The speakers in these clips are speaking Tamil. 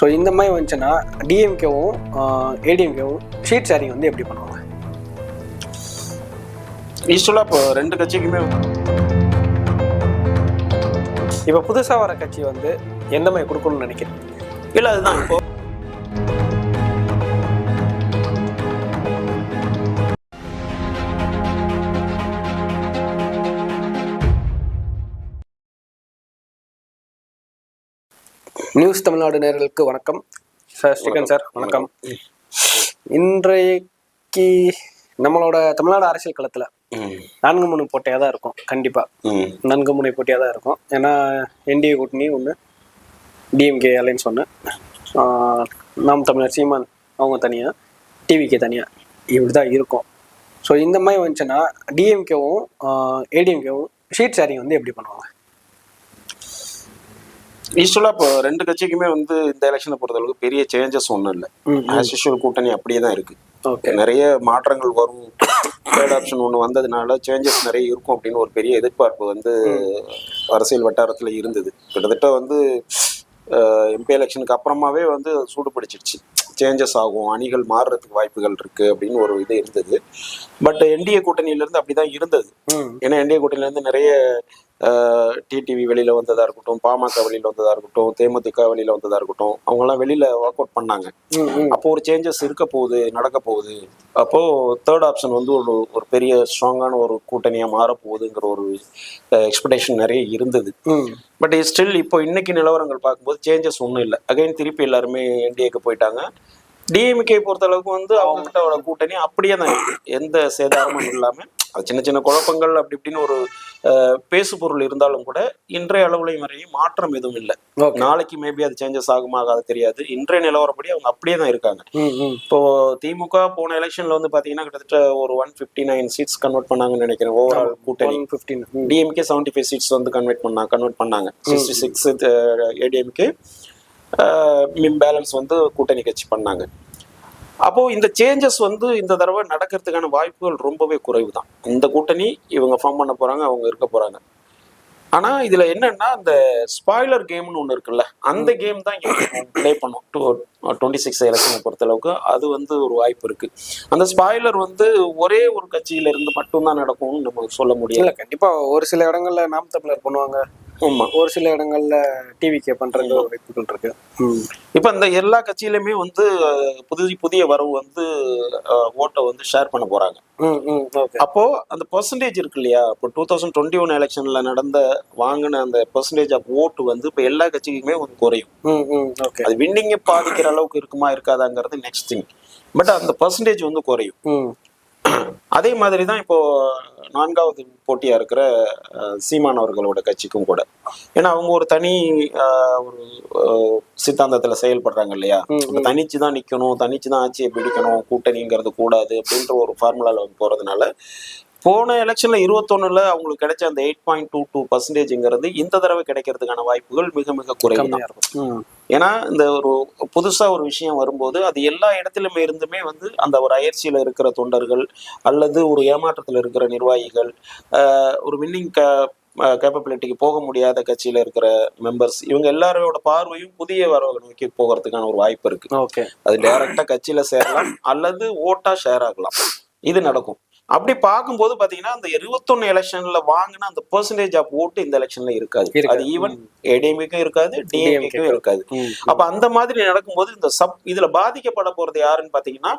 ஸோ இந்த மாதிரி வந்துச்சுன்னா டிஎம்கேவும் ஏடிஎம்கேவும் ஷீட் ஷேரிங் வந்து எப்படி பண்ணுவாங்க? யூஸ்வலாக இப்போ ரெண்டு கட்சிக்குமே இப்போ புதுசாக வர கட்சி வந்து எந்த மாதிரி கொடுக்கணும்னு நினைக்கிறீங்க? இல்லை, அதுதான் இப்போ நியூஸ் தமிழ்நாடு நேயர்களுக்கு வணக்கம் சார். ஸ்ரீகாந்த் சார் வணக்கம். இன்றைக்கு நம்மளோட தமிழ்நாடு அரசியல் களத்தில் 4 முனை போட்டியாக தான் இருக்கும். கண்டிப்பாக 4 முனை போட்டியாக தான் இருக்கும். ஏன்னா என்டிஏ கூட்டணி ஒன்று, டிஎம்கே அலைன்ஸ் ஒன்று, நாம் தமிழர் சீமான் அவங்க தனியாக, டிவிகே தனியாக, இப்படி தான் இருக்கும். ஸோ இந்த மாதிரி வந்துச்சுன்னா டிஎம்கேவும் ஏடிஎம்கேவும் ஷீட் ஷேரிங் வந்து எப்படி பண்ணுவாங்க? யூஸ்வலாக இப்போ ரெண்டு கட்சிக்குமே வந்து இந்த எலெக்ஷனை பொறுத்தளவுக்கு பெரிய சேஞ்சஸ் ஒன்றும் இல்லை. ஆஸ் யூஷுவல் கூட்டணி அப்படியே தான் இருக்கு. நிறைய மாற்றங்கள் வரும், தேர்ட் ஆப்ஷன் ஒன்று வந்ததுனால சேஞ்சஸ் நிறைய இருக்கும் அப்படின்னு ஒரு பெரிய எதிர்பார்ப்பு வந்து அரசியல் வட்டாரத்தில் இருந்தது. கிட்டத்தட்ட வந்து எம்பி எலெக்ஷனுக்கு அப்புறமாவே வந்து சூடு பிடிச்சிருச்சு. சேஞ்சஸ் ஆகும், அணிகள் மாறுறதுக்கு வாய்ப்புகள் இருக்கு அப்படின்னு ஒரு இது இருந்தது. பட் என்டிஏ கூட்டணியிலேருந்து அப்படிதான் இருந்தது. ஏன்னா என்டிஏ கூட்டணியிலேருந்து நிறைய டிடிவி வெளியில வந்ததா இருக்கட்டும், பாமக வெளியில வந்ததா இருக்கட்டும், தேமுதிக வெளியில வந்ததா இருக்கட்டும், அவங்கெல்லாம் வெளியில ஒர்க் அவுட் பண்ணாங்க. அப்போ ஒரு சேஞ்சஸ் இருக்க போகுது, நடக்க போகுது. அப்போ தேர்ட் ஆப்ஷன் வந்து ஒரு பெரிய ஸ்ட்ராங்கான ஒரு கூட்டணியா மாறப்போகுதுங்கிற ஒரு எக்ஸ்பெக்டேஷன் நிறைய இருந்தது. பட் ஸ்டில் இப்போ இன்னைக்கு நிலவரங்கள் பார்க்கும்போது சேஞ்சஸ் ஒன்றும் இல்லை. அகைன் திருப்பி எல்லாருமே என்டிஏக்கு போயிட்டாங்க. டிஎம்கே பொறுத்த அளவுக்கு வந்து அவங்க கிட்ட கூட்டணி அப்படியே தான் இருக்கு, எந்த சேதாரமும் இல்லாம. சின்ன சின்ன குழப்பங்கள் அப்படி இப்படின்னு ஒரு பேசு பொருள் இருந்தாலும் கூட இன்றைய அளவுலையும் வரையும் மாற்றம் எதுவும் இல்லை. நாளைக்கு மேபி அது சேஞ்சஸ் ஆகுமா ஆகாது தெரியாது. இன்றைய நிலவரப்படி அவங்க அப்படியே தான் இருக்காங்க. இப்போ திமுக போன எலெக்ஷன்ல வந்து பாத்தீங்கன்னா கிட்டத்தட்ட ஒரு 159 சீட்ஸ் கன்வெர்ட் பண்ணாங்கன்னு நினைக்கிறேன். ஓவரால் கூட்டணி 15 டிஎம்கே 75 சீட்ஸ் வந்து கன்வெர்ட் பண்ணாங்க. 66 ஏடிஎம்கே பேலன்ஸ் வந்து கூட்டணி கட்சி பண்ணாங்க. அப்போ இந்த சேஞ்சஸ் வந்து இந்த தடவை நடக்கிறதுக்கான வாய்ப்புகள் ரொம்பவே குறைவு தான். இந்த கூட்டணி இவங்க ஃபார்ம் பண்ண போறாங்க, அவங்க இருக்க போறாங்க. ஆனா இதுல என்னன்னா அந்த ஸ்பாய்லர் கேம்னு ஒண்ணு இருக்குல்ல, அந்த கேம் தான் பிளே பண்ணும் 26 எலெக்ஷனை பொறுத்த அளவுக்கு. அது வந்து ஒரு வாய்ப்பு இருக்கு. அந்த ஸ்பாய்லர் வந்து ஒரே ஒரு கட்சியில இருந்து மட்டும்தான் நடக்கும்னு நம்ம சொல்ல முடியல. கண்டிப்பா ஒரு சில இடங்கள்ல நாம் தமிழர் பண்ணுவாங்க, ஒரு சில இடங்கள்ல டிவிகே பண்றது வாய்ப்புகள் இருக்கு. இப்ப இந்த எல்லா கட்சியிலுமே வந்து புதிய வரவு வந்து ஓட்டை வந்து ஷேர் பண்ண போறாங்க. அப்போ அந்த பெர்சன்டேஜ் இருக்கு இல்லையா, இப்போ 2021 எலெக்ஷன்ல வாங்கின அந்த பெர்சன்டேஜ் ஆஃப் ஓட்டு வந்து இப்ப எல்லா கட்சிக்குமே வந்து குறையும். அது வின்னிங்க பாதிக்கிற அளவுக்கு இருக்குமா இருக்காதாங்கிறது நெக்ஸ்ட் திங். பட் அந்த பெர்சன்டேஜ் வந்து குறையும். அதே மாதிரி தான் இப்போ 4வது போட்டியா இருக்கிற சீமான் அவர்களோட கட்சிக்கும் கூட. ஏன்னா அவங்க ஒரு தனி ஒரு சித்தாந்தத்துல செயல்படுறாங்க இல்லையா. தனிச்சுதான் தான் நிக்கணும், தனிச்சுதான் ஆட்சியை பிடிக்கணும், கூட்டணிங்கிறது கூடாது அப்படின்ற ஒரு ஃபார்முலால போறதுனால போன எலெக்ஷன்ல 21ல அவங்களுக்கு கிடைச்ச அந்த 8.22% இந்த தடவை கிடைக்கிறதுக்கான வாய்ப்புகள் மிக மிக குறைவு தான் இருக்கும். ஏன்னா இந்த ஒரு புதுசா ஒரு விஷயம் வரும்போது அது எல்லா இடத்துலயுமே இருந்துமே வந்து அந்த ஒரு அயற்சியில இருக்கிற தொண்டர்கள் அல்லது ஒரு ஏமாற்றத்துல இருக்கிற நிர்வாகிகள், ஒரு வின்னிங் கேப்பபிலிட்டிக்கு போக முடியாத கட்சியில இருக்கிற மெம்பர்ஸ், இவங்க எல்லாரோட பார்வையும் புதிய வரவு நோக்கி போகிறதுக்கான ஒரு வாய்ப்பு இருக்கு. அது டைரக்டா கட்சியில சேரலாம் அல்லது ஓட்டா ஷேர் ஆகலாம். இது நடக்கும். அப்படி பார்க்கும்போது பாத்தீங்கன்னா அந்த 21 எலெக்ஷன்ல வாங்கின அந்த பெர்சன்டேஜ் ஆஃப் ஓட்டு இந்த எலெக்ஷன்ல இருக்காது. அது ஈவன் ஏடிஎம்கேக்கும் இருக்காது, டிஎம்கேக்கும் இருக்காது. அப்ப அந்த மாதிரி நடக்கும்போது இந்த இதுல பாதிக்கப்பட போறது யாருன்னு பாத்தீங்கன்னா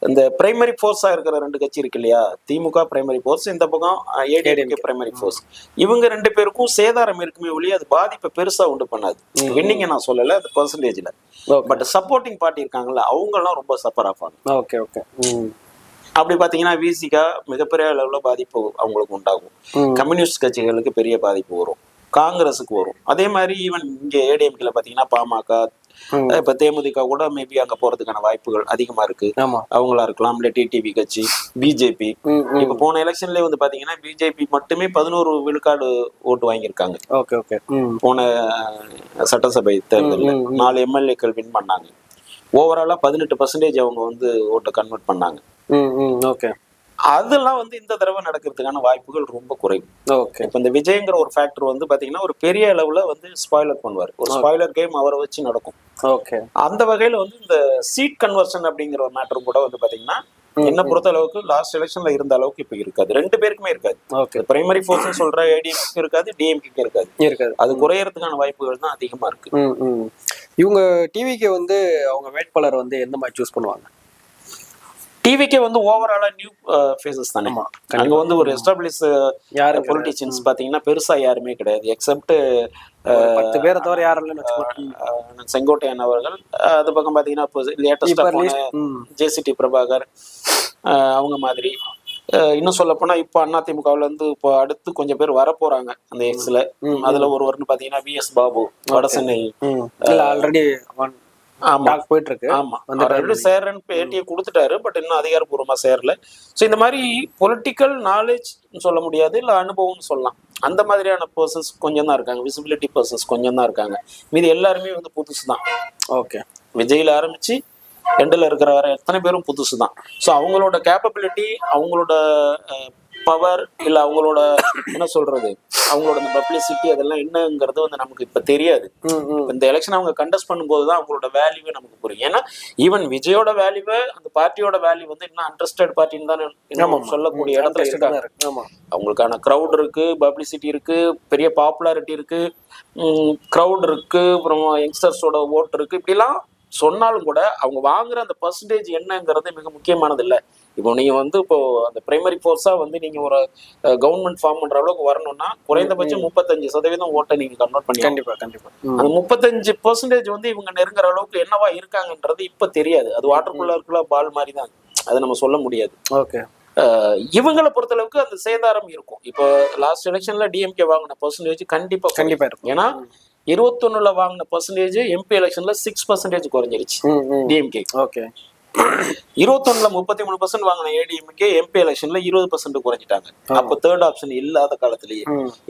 இந்த பிரைமரி போர்ஸா இருக்கிற ரெண்டு கட்சி இருக்கு இல்லையா, திமுக பிரைமரி போர்ஸ், இந்த பக்கம் ஏடிஎம்கே பிரைமரி போர்ஸ். இவங்க ரெண்டு பேருக்கும் சேதாரம் இருக்குமே ஒழிய அது பாதிப்பை பெருசா உண்டு பண்ணாது. வின்னிங்க நான் சொல்லல அந்த பெர்சன்டேஜ்ல. பட் சப்போர்ட்டிங் பார்ட்டி இருக்காங்கல்ல, அவங்க எல்லாம் ரொம்ப சஃபர் ஆவாங்க. அப்படி பாத்தீங்கன்னா விசிகா மிகப்பெரிய அளவுல பாதிப்பு அவங்களுக்கு உண்டாகும். கம்யூனிஸ்ட் கட்சிகளுக்கு பெரிய பாதிப்பு வரும், காங்கிரஸுக்கு வரும். அதே மாதிரி ஈவன் இங்க ஏடிஎம்கேல பாத்தீங்கன்னா பாமக, இப்ப தேமுதிக கூட மேபி அங்க போறதுக்கான வாய்ப்புகள் அதிகமா இருக்கு. அவங்களா இருக்கலாம், இல்ல டிடிவி கட்சி, பிஜேபி. இப்ப போன எலெக்ஷன்ல வந்து பாத்தீங்கன்னா பிஜேபி மட்டுமே 11 விழுக்காடு ஓட்டு வாங்கியிருக்காங்க. போன சட்டசபை தேர்தலில் 4 எம்எல்ஏக்கள் வின் பண்ணாங்க. ஓவராலா 18% அவங்க வந்து ஓட்டை கன்வெர்ட் பண்ணாங்க. அதெல்லாம் வந்து இந்த தடவை நடக்கிறதுக்கான வாய்ப்புகள் ரொம்ப குறைவு. ஓகே. இப்ப இந்த விஜய்ங்கிற ஒரு ஃபேக்டர் வந்து பாத்தீங்கன்னா ஒரு பெரிய அளவுல வந்து ஸ்பாய்லர் பண்ணுவார். ஒரு ஸ்பாய்லர் கேம் அவரை வச்சு நடக்கும். ஓகே. அந்த வகையில வந்து இந்த சீட் கன்வர்ஷன் அப்படிங்கிற ஒரு மேட்டர் கூட வந்து பாத்தீங்கன்னா என்ன பொறுத்த அளவுக்கு லாஸ்ட் எலெக்ஷன்ல இருந்த அளவுக்கு இப்ப இருக்காது. ரெண்டு பேருக்குமே இருக்காது. ஓகே. பிரைமரி ஃபோர்ஸ் சொல்ற ஏடிஎம்கே இருக்காது, டிஎம்கே இருக்காது. அது குறையறதுக்கான வாய்ப்புகள் தான் அதிகமா இருக்கு. இவங்க டிவிக்கு வந்து அவங்க வேட்பாளர் வந்து எந்த மாதிரி சூஸ் பண்ணுவாங்க? டிவிக்கே வந்து ஓவராலா நியூ ஃபேஸஸ் தானே. அங்க வந்து ஒரு எஸ்டாப்ளிஷ் பொலிட்டிஷியன்ஸ் பாத்தீங்கன்னா பெருசா யாருமே கிடையாது. எக்ஸப்ட் 10 பேரை தவிர யாரும் இல்லைன்னு செங்கோட்டையன் அவர்கள். அது பக்கம் பாத்தீங்கன்னா இப்போ லேட்டஸ்டா போன ஜேசிடி பிரபாகர் அவங்க மாதிரி. இன்னும் சொல்ல போனா இப்போ அதிமுகவுல இருந்து இப்போ அடுத்து கொஞ்சம் பேர் வர போறாங்க அந்த எக்ஸ்ல. அதுல ஒருவர்னு பாத்தீங்கன்னா விஎஸ் பாபு வடசென்னை ஆல்ரெடி போயிட்டு இருக்கு. ஆமா, சேர்றன்னு பேட்டியை கொடுத்துட்டாரு. பட் இன்னும் அதிகாரப்பூர்வமா சேரல. ஸோ இந்த மாதிரி பொலிட்டிக்கல் நாலேஜ் சொல்ல முடியாது, இல்ல அனுபவம்னு சொல்லலாம். அந்த மாதிரியான பர்சன்ஸ் கொஞ்சம் தான் இருக்காங்க. விசிபிலிட்டி பர்சன்ஸ் கொஞ்சம் தான் இருக்காங்க. மீது எல்லாருமே வந்து புதுசு தான். ஓகே. விஜயில ஆரம்பிச்சு எண்டில் இருக்கிற வர எத்தனை பேரும் புதுசு தான். ஸோ அவங்களோட கேப்பபிலிட்டி, அவங்களோட பவர், இல்ல அவங்களோட என்ன சொல்றது, அவங்களோட இந்த பப்ளிசிட்டி அதெல்லாம் என்னங்கிறது வந்து நமக்கு இப்ப தெரியாது. இந்த எலெக்ஷன் அவங்க கண்டெஸ்ட் பண்ணும்போது தான் அவங்களோட வேல்யூவே நமக்கு புரியும். ஏன்னா ஈவன் விஜயோட வேல்யூவை அந்த பார்ட்டியோட வேல்யூ வந்து இன்னும் அண்டர்ஸ்டட் பார்ட்டின்னு தான் சொல்லக்கூடிய இடத்துல இருக்காங்க. அவங்களுக்கான க்ரௌட் இருக்கு, பப்ளிசிட்டி இருக்கு, பெரிய பாப்புலாரிட்டி இருக்கு, க்ரௌட் இருக்கு, அப்புறம் யங்ஸ்டர்ஸோட ஓட்டு இருக்கு. இப்படிலாம் சொன்னாலும் கூட அவங்க வாங்குற அந்த பர்சன்டேஜ் என்னங்கிறது மிக முக்கியமானது இல்லை. இப்போ நீங்க வந்து இப்போ அந்த பிரைமரி ஃபோர்ஸா வந்து நீங்க ஒரு கவர்மெண்ட் ஃபார்ம் பண்ற அளவுக்கு வரணும்னா குறைந்தபட்சம் 35% ஓட்டை நீங்க கன்வெர்ட் பண்ணி. கண்டிப்பா கண்டிப்பா. அந்த 35% வந்து இவங்க நெருங்குற அளவுக்கு என்னவா இருக்காங்கன்றது இப்ப தெரியாது. அது வாட்டருக்குள்ள இருக்கிற பால் மாதிரி தான், அதை நம்ம சொல்ல முடியாது. ஓகே. இவங்களை பொறுத்த அளவுக்கு அந்த சேதாரம் இருக்கும். இப்போ லாஸ்ட் எலெக்ஷன்ல டிஎம்கே வாங்கின பர்சன்டேஜ் கண்டிப்பா இருக்கும். ஏன்னா 21ல வாங்கின பர்சன்டேஜ் எம்பி எலெக்ஷன்ல 6% குறைஞ்சிருச்சு டிஎம்கே. ஓகே. 21ல 33% வாங்கின ஏடிஎம்கே எம்பி எலெக்ஷன்ல 20% குறைஞ்சிட்டாங்க. அப்ப தேர்ட் ஆப்ஷன் இல்லாத காலத்திலேயே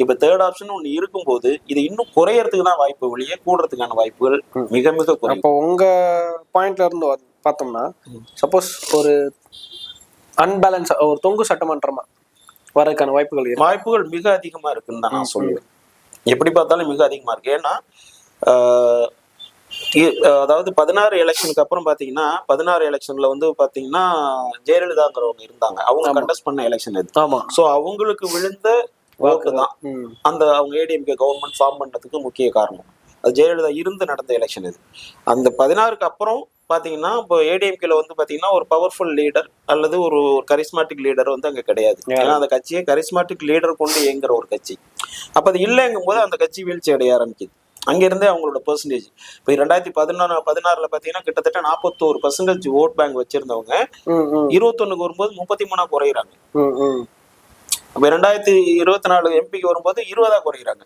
இப்ப தேர்ட் ஆப்ஷன் ஒண்ணு இருக்கும்போது இது இன்னும் குறையறதுக்கு தான் வாய்ப்பு, வெளியே கூடுறதுக்கான வாய்ப்புகள் மிக மிக குறையும். இப்போ உங்க பாயிண்ட்ல இருந்து பார்த்தோம்னா சப்போஸ் ஒரு அன்பேலன்ஸ் ஒரு தொங்கு சட்டமன்றமா வரதுக்கான வாய்ப்புகள் மிக அதிகமா இருக்குன்னு தான் நான் சொல்லுவேன். எப்படி பார்த்தாலும் மிக அதிகமா இருக்கு. ஏன்னா அதாவது 16 எலெக்ஷனுக்கு அப்புறம் பாத்தீங்கன்னா 16 எலெக்ஷன்ல வந்து பாத்தீங்கன்னா ஜெயலலிதாங்கிறவங்க இருந்தாங்க. அவங்க கண்டெஸ்ட் பண்ண எலெக்ஷன் இது. சோ அவங்களுக்கு விழுந்த ஓட்டு தான் அந்த அவங்க ஏடிஎம்கே கவர்மெண்ட் ஃபார்ம் பண்றதுக்கு முக்கிய காரணம். அது ஜெயலலிதா இருந்து நடந்த எலெக்ஷன் இது. அந்த 16க்கு அப்புறம் பாத்தீங்கன்னா இப்போ ஏடிஎம்கேல வந்து பாத்தீங்கன்னா ஒரு பவர்ஃபுல் லீடர் அல்லது ஒரு கரிஸ்மாட்டிக் லீடர் வந்து அங்க கிடையாது. ஏன்னா அந்த கட்சியை கரிஸ்மாட்டிக் லீடர் கொண்டு இயங்குற ஒரு கட்சி. அப்ப அது இல்லைங்கும் போது அந்த கட்சி வீழ்ச்சி அடைய ஆரம்பிக்குது. அங்கிருந்தே அவங்களோட பெர்சன்டேஜ் இப்போ 2016ல பாத்தீங்கன்னா கிட்டத்தட்ட 41% ஓட் பேங்க் வச்சிருந்தவங்க 21க்கு வரும்போது 33 குறையிறாங்க. அப்ப 2024 எம்பிக்கு வரும்போது 20 குறையிறாங்க.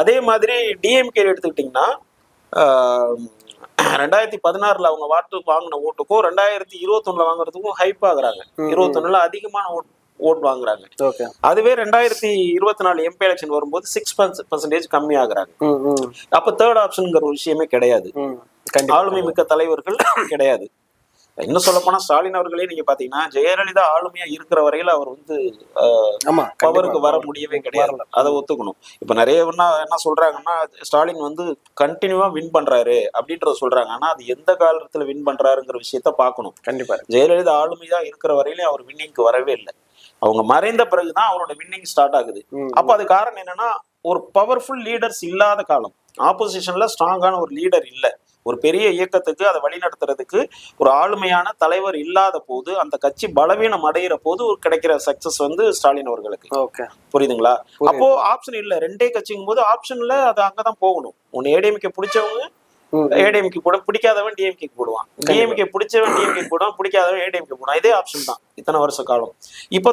அதே மாதிரி டிஎம்கே எடுத்துக்கிட்டீங்கன்னா 2016ல அவங்க வாங்கின ஓட்டுக்கும் 2021ல வாங்குறதுக்கும் ஹைப் ஆகுறாங்க. 21ல அதிகமான ஓட் வாங்குறாங்க. அதுவே 2024 எம்பி எலெக்ஷன் வரும்போது 6% கம்மி ஆகுறாங்க. அப்ப தேர்ட் ஆப்ஷன்ங்கிற ஒரு விஷயமே கிடையாது. ஆளுமை மிக்க தலைவர்கள் கிடையாது. இன்னும் சொல்ல போனா ஸ்டாலின் அவர்களே நீங்க பாத்தீங்கன்னா ஜெயலலிதா ஆளுமையா இருக்கிற வரையில அவர் வந்து பவருக்கு வர முடியவே கிடையாது. அதை ஒத்துக்கணும். இப்ப நிறைய என்ன சொல்றாங்கன்னா ஸ்டாலின் வந்து கண்டினியூவா வின் பண்றாரு அப்படின்றத சொல்றாங்க. ஆனா அது எந்த காலத்துல வின் பண்றாருங்கிற விஷயத்த பாக்கணும். கண்டிப்பா ஜெயலலிதா ஆளுமையா இருக்கிற வரையில அவர் வின்னிங்க்கு வரவே இல்லை. அவங்க மறைந்த பிறகுதான் அவரோட வின்னிங் ஸ்டார்ட் ஆகுது. அப்ப அது காரணம் என்னன்னா ஒரு பவர்ஃபுல் லீடர்ஸ் இல்லாத காலம். ஆப்போசிஷன்ல ஸ்ட்ராங்கான ஒரு லீடர் இல்ல. ஒரு பெரிய இயக்கத்துக்கு அதை வழிநடத்துறதுக்கு ஒரு ஆளுமையான தலைவர் இல்லாத போது அந்த கட்சி பலவீனம் அடைகிற போது ஒரு கிடைக்கிற சக்சஸ் வந்து ஸ்டாலின் அவர்களுக்கு. புரியுதுங்களா? அப்போ ஆப்ஷன் இல்ல. ரெண்டே கட்சிங்கும் போது ஆப்ஷன்ல அது அங்கதான் போகணும். ஒன்னு ஏடிஎம்கே பிடிச்சவங்க ஏடிஎம்கே கூட, பிடிக்காதவன் டிஎம்கே போடுவான். டிஎம்கே பிடிச்சவன் டிஎம்கே போடுவான், பிடிக்காதவன் ஏடிஎம்கே போடுவான். இதே ஆப்ஷன் தான் இத்தனை வருஷ காலம். இப்போ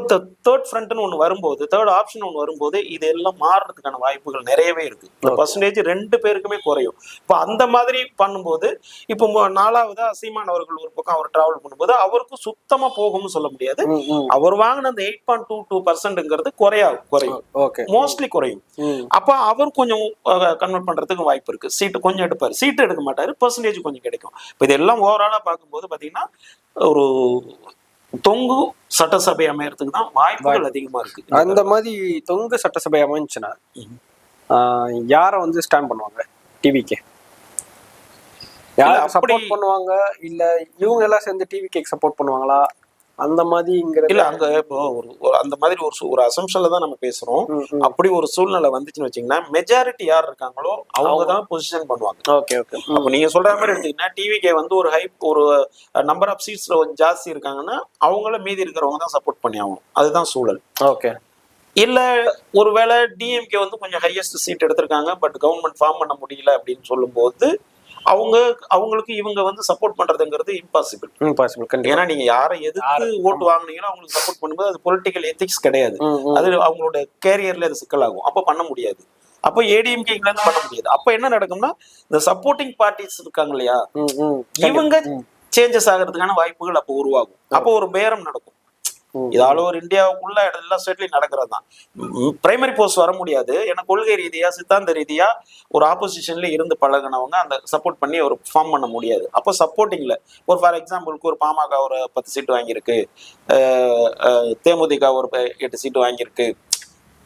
தேர்ட் ஃப்ரண்ட்னு ஒன்று வரும்போது, தேர்ட் ஆப்ஷன் ஒன்று வரும்போது இது எல்லாம் மாறுறதுக்கான வாய்ப்புகள் நிறையவே இருக்கு. இந்த பர்சன்டேஜ் 2 பேருக்குமே குறையும். இப்போ அந்த மாதிரி பண்ணும்போது இப்போ 4வது சீமான் அவர்கள் ஒரு பக்கம் அவர் டிராவல் பண்ணும்போது அவருக்கும் சுத்தமா போகும்னு சொல்ல முடியாது. அவர் வாங்கின அந்த 8.22% குறையும், மோஸ்ட்லி குறையும். அப்ப அவர் கொஞ்சம் கன்வெர்ட் பண்றதுக்கு வாய்ப்பு இருக்கு. சீட்டு கொஞ்சம் எடுப்பாரு, சீட்டு எடுக்க மாட்டாரு, பெர்சன்டேஜ் கொஞ்சம் கிடைக்கும். இப்போ இதெல்லாம் ஓவராலா பார்க்கும்போது பாத்தீங்கன்னா ஒரு தொங்கு சட்டசபை அமையறதுக்கு தான் வாய்ப்புகள் அதிகமா இருக்கு. அந்த மாதிரி தொங்கு சட்டசபை அமைஞ்சுன்னா யாரை வந்து ஸ்டாண்ட் பண்ணுவாங்க? டிவிக்கு யார் சப்போர்ட் பண்ணுவாங்க? இல்ல இவங்க எல்லாம் சேர்ந்து டிவிக்கு சப்போர்ட் பண்ணுவாங்களா? அந்த மாதிரிங்கிற இல்ல அங்க இப்போ ஒரு அந்த மாதிரி ஒரு அசம்ஷன்ல தான் நம்ம பேசுறோம். அப்படி ஒரு சூழ்நிலை வந்துச்சுன்னு வச்சீங்கன்னா மெஜாரிட்டி யார் இருக்காங்களோ அவங்க தான் பொசிஷன் பண்ணுவாங்க. Okay okay. அப்ப நீங்க சொல்ற மாதிரி எடுத்தீங்கன்னா டிவிகே வந்து ஒரு நம்பர் ஆஃப் சீட்ஸ்ல ஜாஸ்தி இருக்காங்கன்னா அவங்கள மீதி இருக்கிறவங்க தான் சப்போர்ட் பண்ணி ஆகணும். அதுதான் சூழல். ஓகே. இல்ல ஒருவேளை டிஎம்கே வந்து கொஞ்சம் ஹையஸ்ட் சீட் எடுத்திருக்காங்க, பட் கவர்மெண்ட் ஃபார்ம் பண்ண முடியல அப்படின்னு சொல்லும்போது அவங்களுக்கு இவங்க வந்து சப்போர்ட் பண்றதுங்கிறது இம்பாசிபிள். ஏன்னா நீங்க யாரை எதுக்கு ஓட்டு வாங்குனீங்கன்னா அவங்களுக்கு சப்போர்ட் பண்ணும்போது அது பொலிட்டிக்கல் எத்திக்ஸ் கிடையாது. அது அவங்களோட கேரியர்ல அது சிக்கலாகும். அப்ப பண்ண முடியாது. அப்ப ஏடிஎம்கேல இருந்து பண்ண முடியாது. அப்ப என்ன நடக்கும்னா இந்த சப்போர்ட்டிங் பார்ட்டிஸ் இருக்காங்க இல்லையா, இவங்க சேஞ்சஸ் ஆகிறதுக்கான வாய்ப்புகள் அப்போ உருவாகும். அப்போ ஒரு பேரம் நடக்கும். இது ஆல் ஓவர் இந்தியாவுக்குள்ள எல்லா ஸ்டேட்லயும் நடக்கிறது தான். பிரைமரி போஸ்ட் வர முடியாது. ஏன்னா கொள்கை ரீதியா சித்தாந்த ரீதியா ஒரு ஆப்போசிஷன்ல இருந்து பழகினவங்க அந்த சப்போர்ட் பண்ணி ஒரு ஃபார்ம் பண்ண முடியாது. அப்போ சப்போர்ட்டிங்ல ஒரு ஃபார் எக்ஸாம்பிளுக்கு ஒரு பாமக ஒரு 10 சீட்டு வாங்கியிருக்கு, தேமுதிக ஒரு 8 சீட்டு வாங்கியிருக்கு,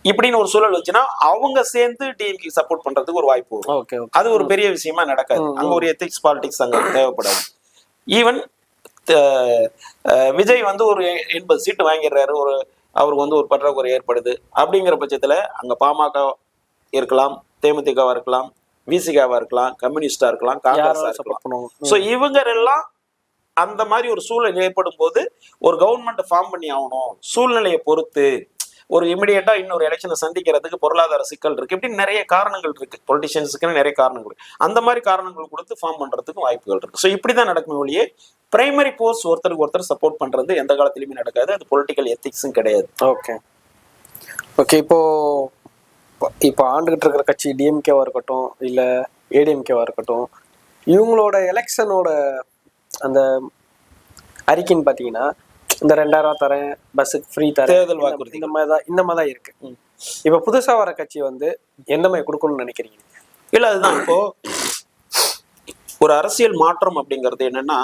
இப்படின்னு ஒரு சூழல் வச்சுன்னா அவங்க சேர்ந்து டிஎம்கே சப்போர்ட் பண்றதுக்கு ஒரு வாய்ப்பு வரும். அது ஒரு பெரிய விஷயமா நடக்காது. அங்க ஒரு எத்திக்ஸ் பாலிடிக்ஸ் அங்க தேவைப்படாது. ஈவன் விஜய் வந்து ஒரு 80 சீட்டு வாங்கிடுறாரு, அவருக்கு வந்து ஒரு பற்றாக்குறை ஏற்படுது. அப்படிங்கிற பட்சத்துல அங்க பாமக இருக்கலாம், தேமுதிகவா இருக்கலாம், விசிகாவா இருக்கலாம், கம்யூனிஸ்டா இருக்கலாம், காங்கிரஸா இருக்கலாம். சோ இவங்க எல்லாம் அந்த மாதிரி ஒரு சூழ்நிலை ஏற்படும் போது ஒரு கவர்மெண்ட் ஃபார்ம் பண்ணி ஆகணும். சூழ்நிலையை பொறுத்து ஒரு இமிடியேட்டா இன்னொரு எலெக்ஷனை சந்திக்கிறதுக்கு பொருளாதார சிக்கல் இருக்கு, இப்படி நிறைய காரணங்கள் இருக்கு. பொலிட்டிஷியன்ஸுக்குன்னு நிறைய காரணங்கள் இருக்கு. அந்த மாதிரி காரணங்கள் கொடுத்து ஃபார்ம் பண்றதுக்கு வாய்ப்புகள் இருக்கு. ஸோ இப்படிதான் நடக்குமே ஒழிய பிரைமரி போஸ்ட் ஒருத்தருக்கு ஒருத்தர் சப்போர்ட் பண்றது எந்த காலத்திலுமே நடக்காது. அது பொலிட்டிக்கல் எத்திக்ஸும் கிடையாது. Okay okay. இப்போ ஆண்டுகிட்டு இருக்கிற கட்சி டிஎம்கேவா இருக்கட்டும் இல்ல ஏடிஎம்கேவா இருக்கட்டும், இவங்களோட எலெக்ஷனோட அந்த அறிக்கைன்னு பாத்தீங்கன்னா இந்த 2000 தரேன், பஸ்ஸுக்கு ஃப்ரீ தரேன், தேர்தல் வாக்குறுதி இந்த மாதிரி தான் இருக்கு. இப்ப புதுசா வர கட்சி வந்து எந்த மாதிரி கொடுக்கணும்னு நினைக்கிறீங்க? இல்ல அதுதான் இப்போ ஒரு அரசியல் மாற்றம் அப்படிங்கிறது என்னன்னா